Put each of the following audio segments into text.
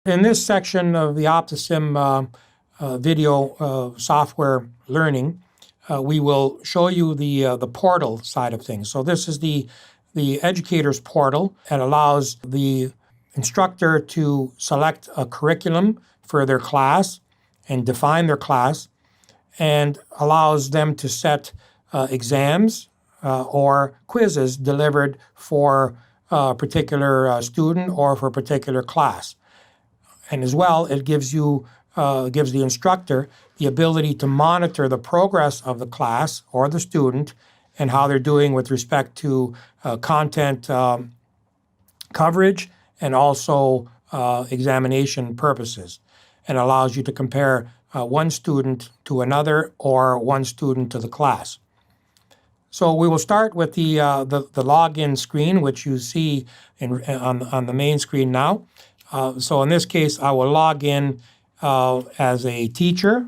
In this section of the OphthoSim video software learning, we will show you the portal side of things. So this is the educators portal. It allows the instructor to select a curriculum for their class and define their class, and allows them to set exams or quizzes delivered for a particular student or for a particular class. And as well, it gives the instructor the ability to monitor the progress of the class or the student and how they're doing with respect to content coverage and also examination purposes, and allows you to compare one student to another or one student to the class. So we will start with the login screen, which you see on the main screen now. So in this case, I will log in as a teacher.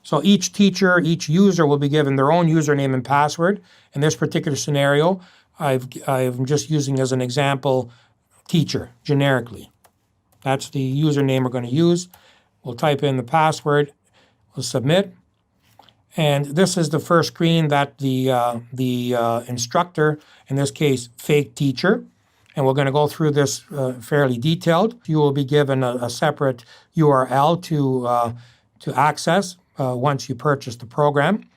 So each user will be given their own username and password. In this particular scenario, I'm just using as an example teacher generically. That's the username we're going to use. We'll type in the password. We'll submit. And this is the first screen that the instructor, in this case, fake teacher, and we're going to go through this fairly detailed. You will be given a separate URL to access once you purchase the program.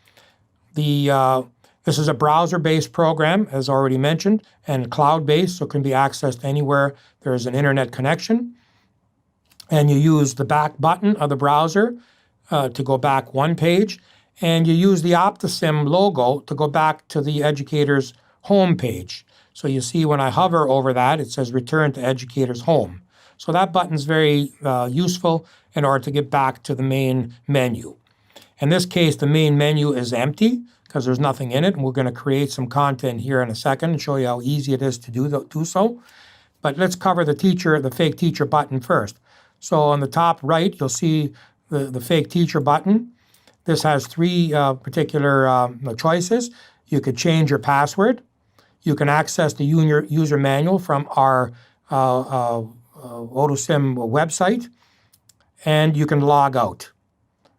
This is a browser-based program, as already mentioned, and cloud-based, so it can be accessed anywhere there is an internet connection. And you use the back button of the browser to go back one page, and you use the OphthoSim logo to go back to the educator's home page. So you see when I hover over that, it says return to educator's home. So that button is very useful in order to get back to the main menu. In this case, the main menu is empty because there's nothing in it, and we're going to create some content here in a second and show you how easy it is to do so. But let's cover the fake teacher button first. So on the top right, you'll see the fake teacher button. This has three particular choices. You could change your password. You can access the user manual from our OphthoSim website, and you can log out.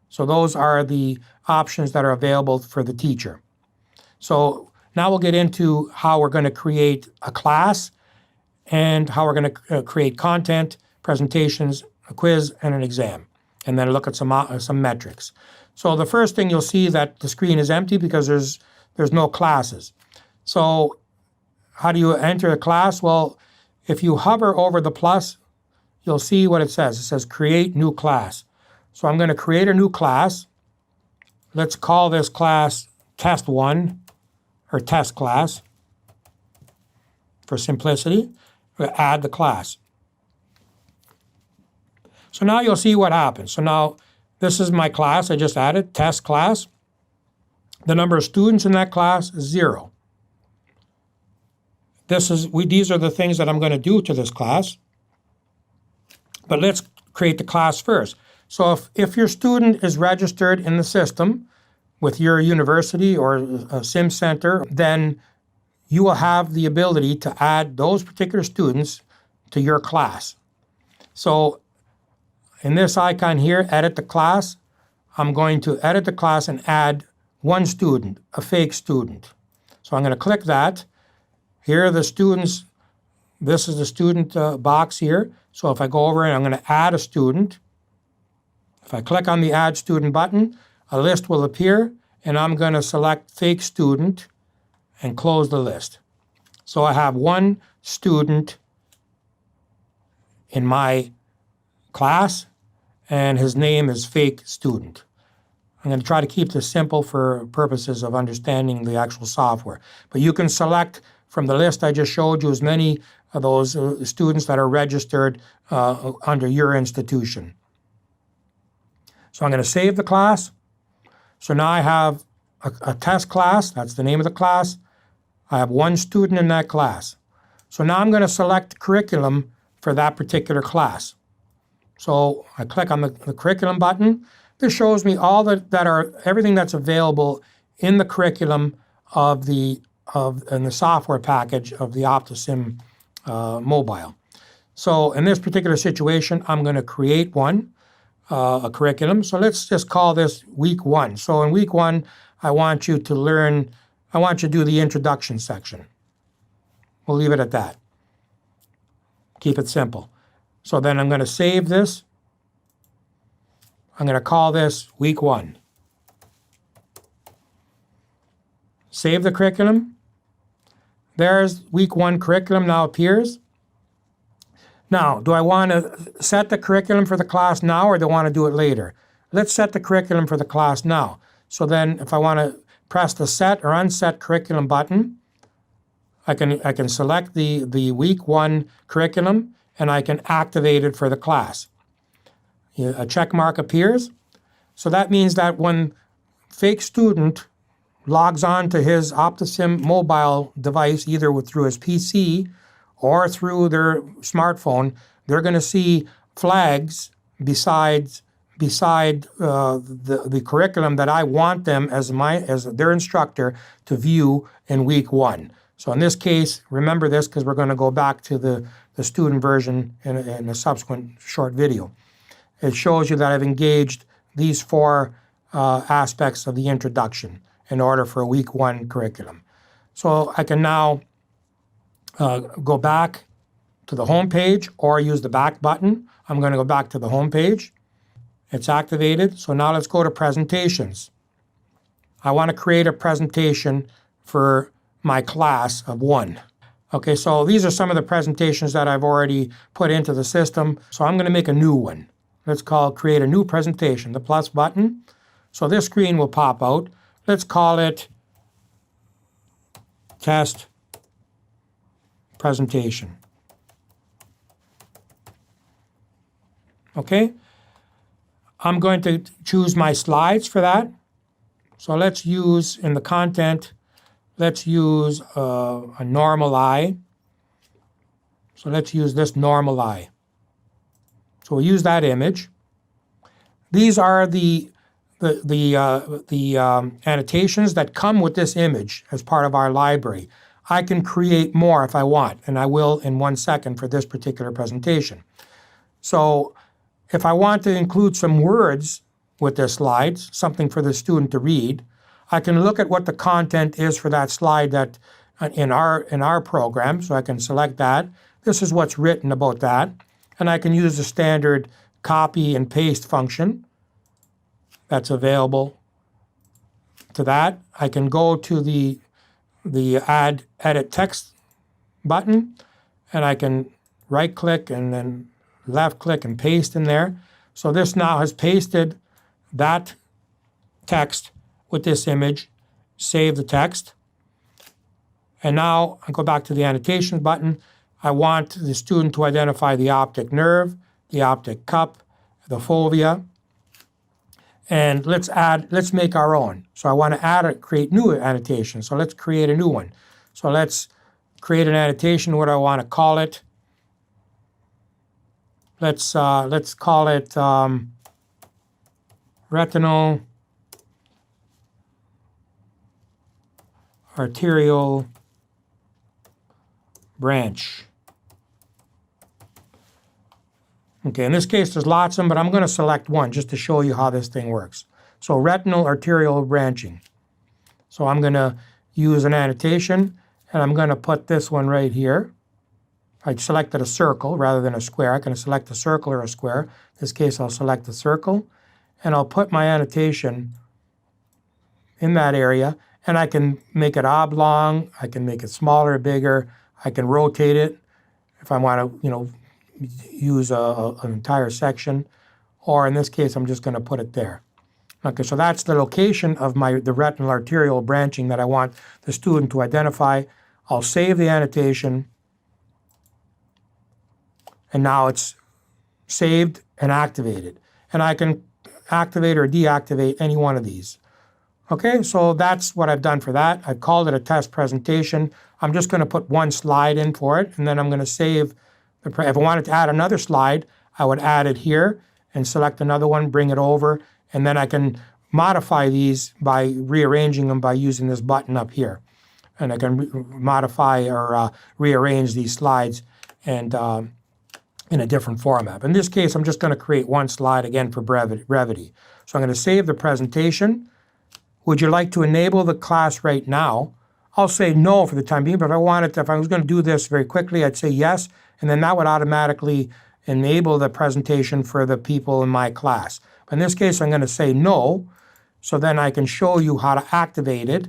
So those are the options that are available for the teacher. So now we'll get into how we're going to create a class and how we're going to create content, presentations, a quiz, and an exam, and then look at some metrics. So the first thing you'll see that the screen is empty because there's no classes. So how do you enter a class? Well, if you hover over the plus, you'll see what it says. It says create new class. So I'm going to create a new class. Let's call this class test 1 or test class for simplicity. We'll add the class. So now you'll see what happens. So now this is my class I just added, test class. The number of students in that class is 0. These are the things that I'm going to do to this class. But let's create the class first. So if your student is registered in the system with your university or a sim center, then you will have the ability to add those particular students to your class. So in this icon here, edit the class, I'm going to edit the class and add one student, a fake student. So I'm going to click that. Here are the students. This is the student box here. So if I go over and I'm going to add a student, if I click on the Add Student button, a list will appear, and I'm going to select Fake Student and close the list. So I have one student in my class, and his name is Fake Student. I'm going to try to keep this simple for purposes of understanding the actual software. But you can select from the list I just showed you as many of those students that are registered under your institution. So I'm going to save the class. So now I have a test class. That's the name of the class. I have one student in that class. So now I'm going to select the curriculum for that particular class. So I click on the curriculum button. This shows me all everything that's available in the curriculum in the software package of the OphthoSim Mobile. So in this particular situation, I'm going to create one, a curriculum. So let's just call this week 1. So in week 1, I want you to do the introduction section. We'll leave it at that. Keep it simple. So then I'm going to save this. I'm going to call this week 1. Save the curriculum. There's week 1 curriculum now appears. Now, do I want to set the curriculum for the class now, or do I want to do it later? Let's set the curriculum for the class now. So then if I want to press the set or unset curriculum button, I can select the week 1 curriculum, and I can activate it for the class. A check mark appears. So that means that when fake student logs on to his OphthoSim mobile device, either through his PC or through their smartphone, they're going to see flags beside the curriculum that I want them as their instructor to view in week 1. So in this case, remember this because we're going to go back to the student version in a subsequent short video. It shows you that I've engaged these 4 aspects of the introduction in order for a week 1 curriculum. So I can now go back to the home page or use the back button. I'm going to go back to the home page. It's activated. So now let's go to presentations. I want to create a presentation for my class of 1. Okay, so these are some of the presentations that I've already put into the system. So I'm going to make a new one. Let's create a new presentation, the plus button. So this screen will pop out. Let's call it test presentation. Okay, I'm going to choose my slides for that. So let's use, in the content, let's use a normal eye. So let's use this normal eye. So we'll use that image. These are the annotations that come with this image as part of our library. I can create more if I want, and I will in 1 second for this particular presentation. So if I want to include some words with this slide, something for the student to read, I can look at what the content is for that slide that in our program. So I can select that. This is what's written about that. And I can use the standard copy and paste function that's available to that. I can go to the add edit text button, and I can right click and then left click and paste in there. So this now has pasted that text with this image. Save the text. And now I go back to the annotations button. I want the student to identify the optic nerve, the optic cup, the fovea, and let's make our own. So I want to create new annotations. So let's create a new one. So let's create an annotation. What do I want to call it? Let's call it retinal arterial branch. Okay, in this case, there's lots of them, but I'm going to select one just to show you how this thing works. So retinal arterial branching. So I'm going to use an annotation, and I'm going to put this one right here. I selected a circle rather than a square. I can select a circle or a square. In this case, I'll select the circle, and I'll put my annotation in that area, and I can make it oblong. I can make it smaller, bigger. I can rotate it if I want to, use an entire section, or in this case, I'm just going to put it there. Okay, so that's the location of the retinal arterial branching that I want the student to identify. I'll save the annotation, and now it's saved and activated. And I can activate or deactivate any one of these. Okay, so that's what I've done for that. I've called it a test presentation. I'm just going to put one slide in for it, and then I'm going to save. If I wanted to add another slide, I would add it here and select another one, bring it over, and then I can modify these by rearranging them by using this button up here. And I can modify or rearrange these slides and in a different format. In this case, I'm just going to create one slide again for brevity. So I'm going to save the presentation. Would you like to enable the class right now? I'll say no for the time being, but if I was going to do this very quickly, I'd say yes, and then that would automatically enable the presentation for the people in my class. But in this case, I'm going to say no, so then I can show you how to activate it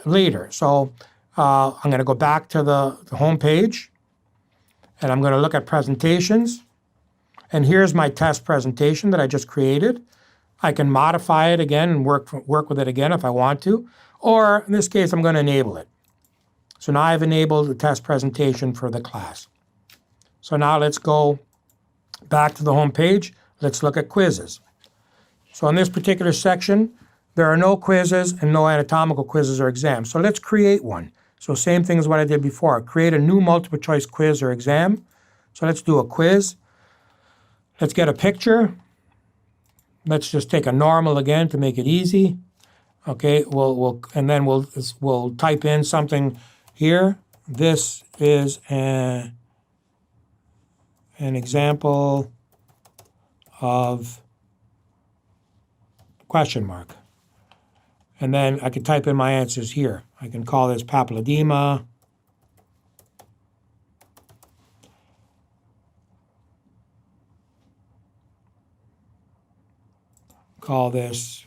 later. So I'm going to go back to the home page, and I'm going to look at presentations. And here's my test presentation that I just created. I can modify it again and work with it again if I want to. Or in this case, I'm going to enable it. So now I've enabled the test presentation for the class. So now let's go back to the home page. Let's look at quizzes. So in this particular section, there are no quizzes and no anatomical quizzes or exams. So let's create one. So same thing as what I did before. Create a new multiple choice quiz or exam. So let's do a quiz. Let's get a picture. Let's just take a normal again to make it easy. Okay, we'll type in something here. This is an example of question mark. And then I can type in my answers here. I can call this papilledema. Call this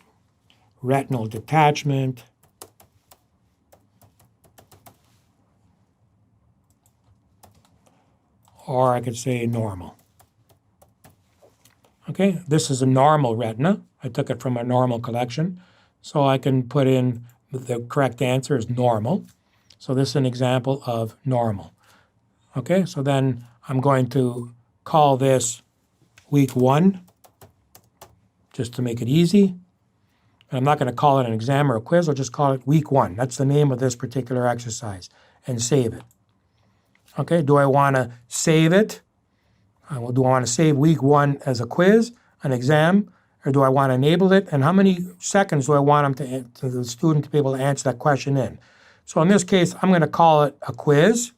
retinal detachment. Or I could say normal. Okay, this is a normal retina. I took it from a normal collection. So I can put in the correct answer is normal. So this is an example of normal. Okay, so then I'm going to call this week 1, just to make it easy. And I'm not going to call it an exam or a quiz. I'll just call it week 1. That's the name of this particular exercise. And save it. Okay, do I want to save it? Do I want to save week 1 as a quiz, an exam, or do I want to enable it? And how many seconds do I want the student to be able to answer that question in? So in this case, I'm going to call it a quiz.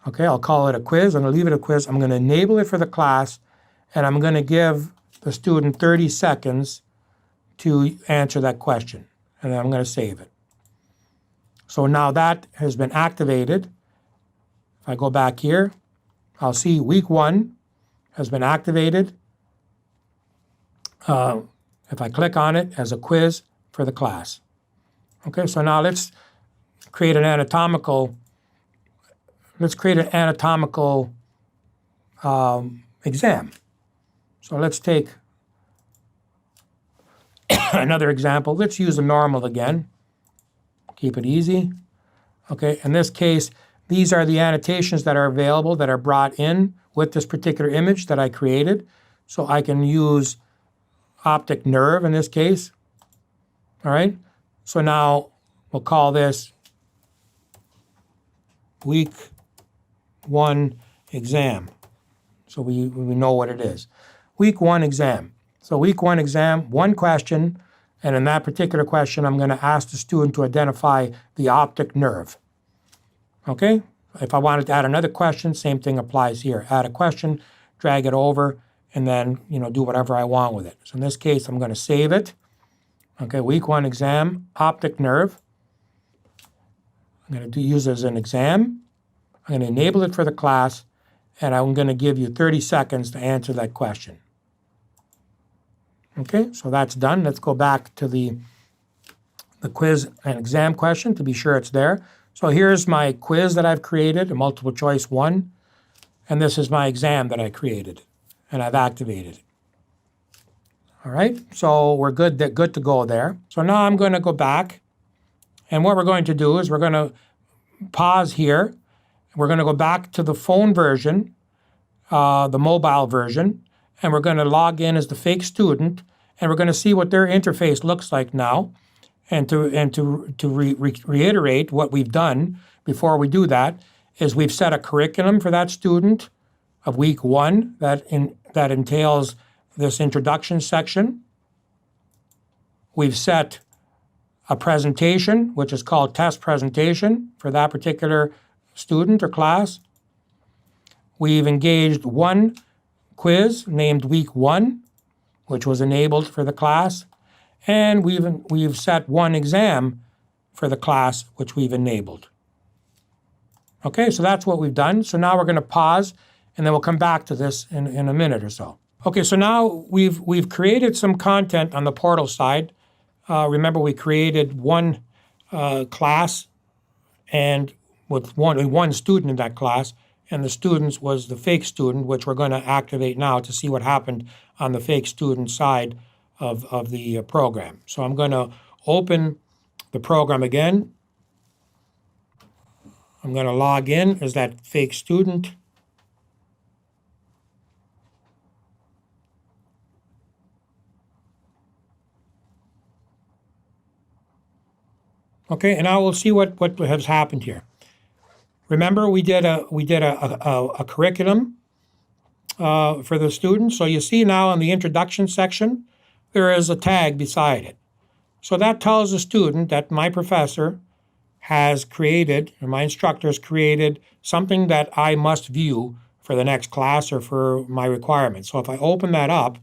Okay, I'll call it a quiz. I'm going to leave it a quiz. I'm going to enable it for the class, and I'm going to give the student 30 seconds to answer that question. And then I'm going to save it. So now that has been activated. If I go back here, I'll see week 1 has been activated. If I click on it as a quiz for the class. Okay, so now let's create an anatomical exam. So let's take another example. Let's use a normal again. Keep it easy. Okay, in this case, these are the annotations that are available that are brought in with this particular image that I created. So I can use optic nerve in this case. All right, so now we'll call this week 1 exam. So we know what it is. Week 1 exam. So week 1 exam, 1 question, and in that particular question, I'm going to ask the student to identify the optic nerve. Okay? If I wanted to add another question, same thing applies here. Add a question, drag it over, and then, do whatever I want with it. So in this case, I'm going to save it. Okay, week 1 exam, optic nerve. I'm going to use it as an exam. I'm going to enable it for the class, and I'm going to give you 30 seconds to answer that question. Okay, so that's done. Let's go back to the quiz and exam question to be sure it's there. So here's my quiz that I've created, a multiple choice 1, and this is my exam that I created, and I've activated it. All right, so we're good to go there. So now I'm going to go back, and what we're going to do is we're going to pause here. We're going to go back to the phone version, the mobile version, and we're going to log in as the fake student, and we're going to see what their interface looks like now. And to reiterate what we've done before we do that is we've set a curriculum for that student of week 1 that entails this introduction section. We've set a presentation, which is called test presentation for that particular student or class. we've engaged one quiz named Week 1, which was enabled for the class, and we've set one exam for the class, which we've enabled. Okay, so that's what we've done. So now we're going to pause, and then we'll come back to this in a minute or so. Okay, so now we've created some content on the portal side. Remember, we created one class and with one student in that class, and the student was the fake student, which we're going to activate now to see what happened on the fake student side of the program. So I'm going to open the program again. I'm going to log in as that fake student. Okay, and now we'll see what has happened here. Remember, we did a curriculum for the students. So you see now in the introduction section, there is a tag beside it. So that tells the student that my professor has created, or my instructor has created, something that I must view for the next class or for my requirements. So if I open that up,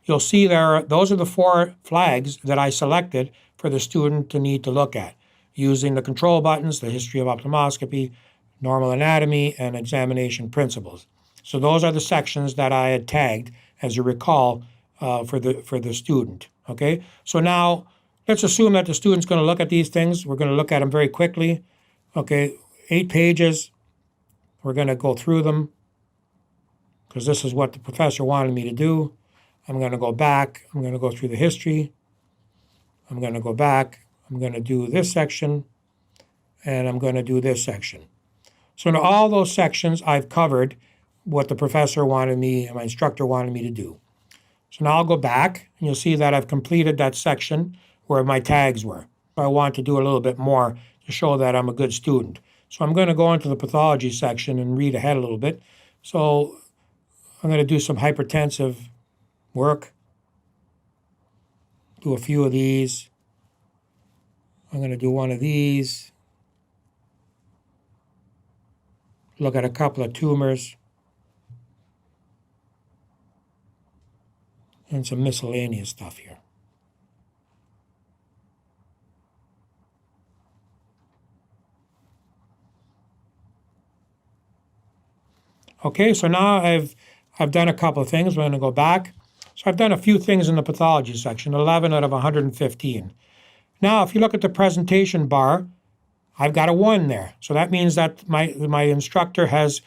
you'll see those are the 4 flags that I selected for the student to need to look at, using the control buttons, the history of ophthalmoscopy, normal anatomy, and examination principles. So those are the sections that I had tagged, as you recall, for the student. Okay, so now let's assume that the student's going to look at these things. We're going to look at them very quickly. Okay, 8 pages. We're going to go through them because this is what the professor wanted me to do. I'm going to go back. I'm going to go through the history. I'm going to go back. I'm going to do this section, and I'm going to do this section. So in all those sections, I've covered what the professor wanted me and my instructor wanted me to do. So now I'll go back, and you'll see that I've completed that section where my tags were. I want to do a little bit more to show that I'm a good student. So I'm going to go into the pathology section and read ahead a little bit. So I'm going to do some hypertensive work, do a few of these. I'm going to do one of these, look at a couple of tumors, and some miscellaneous stuff here. Okay, so now I've done a couple of things. We're going to go back. So I've done a few things in the pathology section, 11 out of 115. Now, if you look at the presentation bar, I've got a 1 there. So that means that my instructor has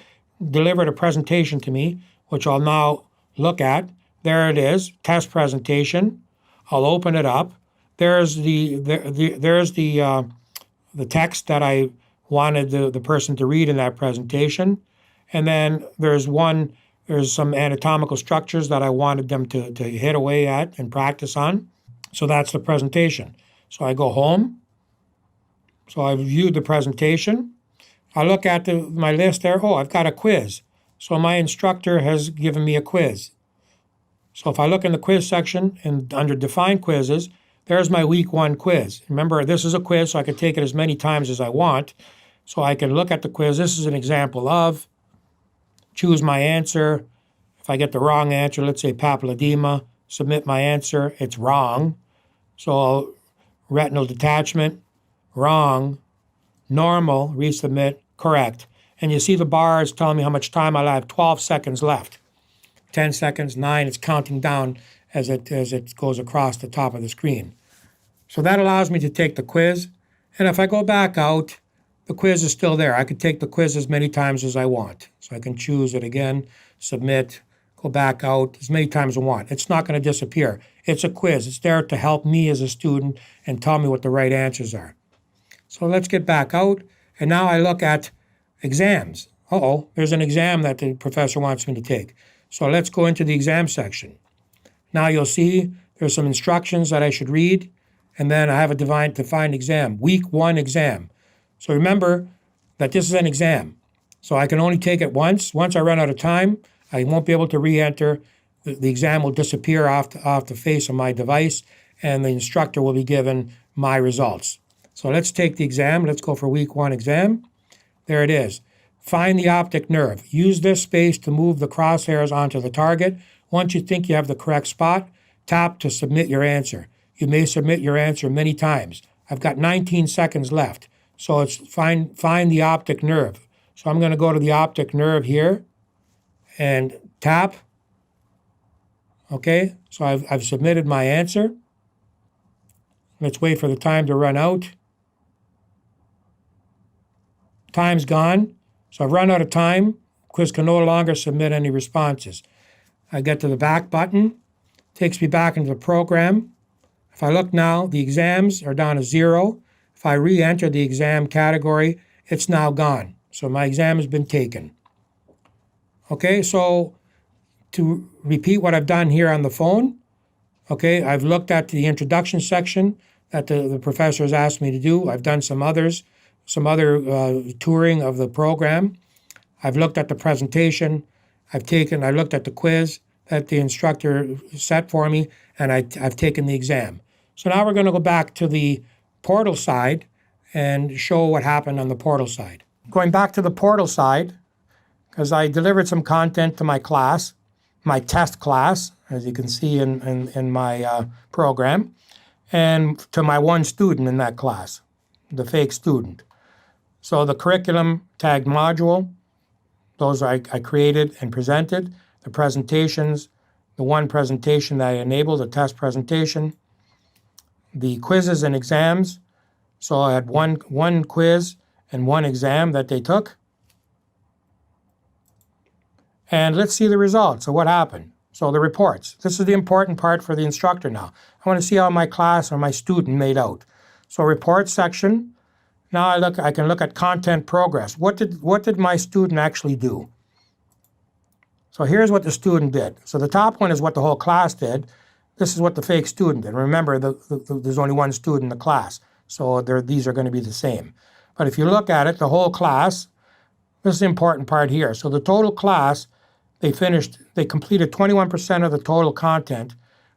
delivered a presentation to me, which I'll now look at. There it is, test presentation. I'll open it up. There's the text that I wanted the person to read in that presentation. And then there's some anatomical structures that I wanted them to hit away at and practice on. So that's the presentation. So I go home. So I've viewed the presentation. I look at my list there. Oh, I've got a quiz. So my instructor has given me a quiz. So if I look in the quiz section and under define quizzes, there's my week 1 quiz. Remember, this is a quiz, so I can take it as many times as I want. So I can look at the quiz. This is an example of, choose my answer. If I get the wrong answer, let's say papilledema, submit my answer. It's wrong. So retinal detachment, wrong. Normal, resubmit, correct. And you see the bar is telling me how much time I have, 12 seconds left. 10 seconds, 9, it's counting down as it goes across the top of the screen. So that allows me to take the quiz. And if I go back out, the quiz is still there. I could take the quiz as many times as I want. So I can choose it again, submit, go back out as many times as I want. It's not going to disappear. It's a quiz. It's there to help me as a student and tell me what the right answers are. So let's get back out. And now I look at exams. There's an exam that the professor wants me to take. So let's go into the exam section. Now you'll see there's some instructions that I should read, and then I have a defined exam, week 1 exam. So remember that this is an exam. So I can only take it once. Once I run out of time, I won't be able to re-enter. The exam will disappear off the face of my device, and the instructor will be given my results. So let's take the exam. Let's go for week 1 exam. There it is. Find the optic nerve. Use this space to move the crosshairs onto the target. Once you think you have the correct spot, tap to submit your answer. You may submit your answer many times. I've got 19 seconds left, so it's find the optic nerve. So I'm going to go to the optic nerve here and tap. Okay, so I've submitted my answer. Let's wait for the time to run out. Time's gone. So I've run out of time. Quiz can no longer submit any responses. I get to the back button. Takes me back into the program. If I look now, the exams are down to 0. If I re-enter the exam category, it's now gone. So my exam has been taken. Okay, so to repeat what I've done here on the phone, okay, I've looked at the introduction section that the professor has asked me to do. I've done some other touring of the program. I've looked at the presentation. I looked at the quiz that the instructor set for me, and I've taken the exam. So now we're going to go back to the portal side and show what happened on the portal side. Going back to the portal side, because I delivered some content to my class, my test class, as you can see in my program, and to my one student in that class, the fake student. So the curriculum tagged module, those I created and presented. The presentations, the one presentation that I enabled, a test presentation. The quizzes and exams. So I had one quiz and one exam that they took. And let's see the results. So what happened? So the reports. This is the important part for the instructor now. I want to see how my class or my student made out. So report section. Now I can look at content progress. What did my student actually do? So here's what the student did. So the top one is what the whole class did. This is what the fake student did. Remember, there's only one student in the class, so these are going to be the same. But if you look at it, the whole class, this is the important part here. So the total class, they completed 21% of the total content,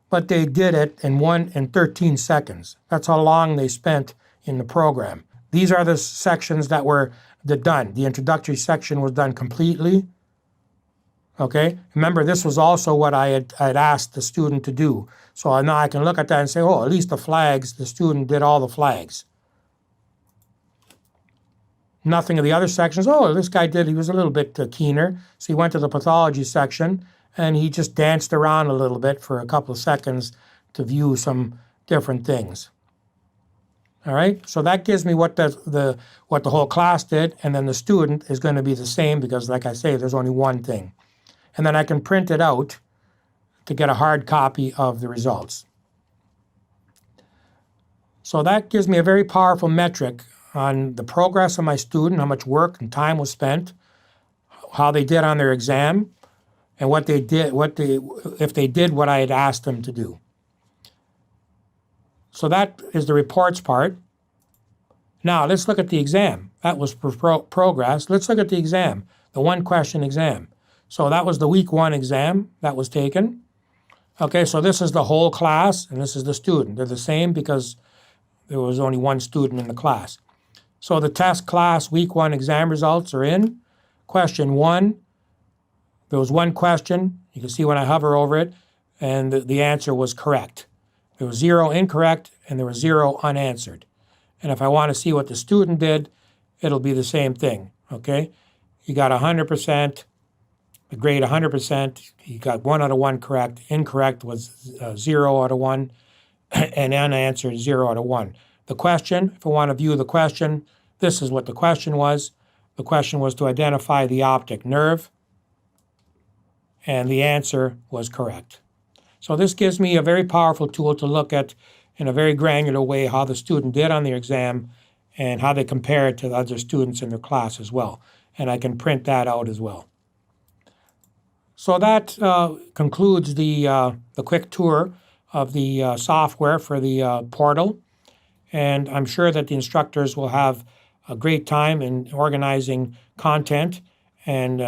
but they did it in 13 seconds. That's how long they spent in the program. These are the sections that were done. The introductory section was done completely. Okay, remember this was also what I had asked the student to do. So now I can look at that and say, oh, at least the flags, the student did all the flags. Nothing of the other sections. Oh, this guy he was a little bit keener. So he went to the pathology section and he just danced around a little bit for a couple of seconds to view some different things. All right, so that gives me what the whole class did, and then the student is going to be the same because, like I say, there's only one thing. And then I can print it out to get a hard copy of the results. So that gives me a very powerful metric on the progress of my student, how much work and time was spent, how they did on their exam, and what they did, if they did what I had asked them to do. So that is the reports part. Now let's look at the exam. That was progress. Let's look at the exam, the one question exam. So that was the week 1 exam that was taken. Okay, so this is the whole class and this is the student. They're the same because there was only one student in the class. So the test class week 1 exam results are in. Question 1, there was one question. You can see when I hover over it, and the answer was correct. There was 0 incorrect and there was 0 unanswered. And if I want to see what the student did, it'll be the same thing, okay? You got 100%, the grade 100%, you got 1 out of 1 correct. Incorrect was 0 out of 1, and unanswered 0 out of 1. The question, if I want to view the question, this is what the question was. The question was to identify the optic nerve, and the answer was correct. So this gives me a very powerful tool to look at in a very granular way how the student did on their exam and how they compare it to the other students in their class as well. And I can print that out as well. So that concludes the quick tour of the software for the portal. And I'm sure that the instructors will have a great time in organizing content and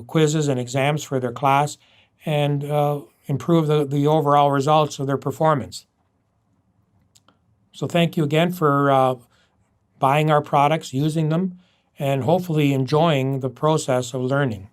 quizzes and exams for their class and improve the overall results of their performance. So thank you again for buying our products, using them, and hopefully enjoying the process of learning.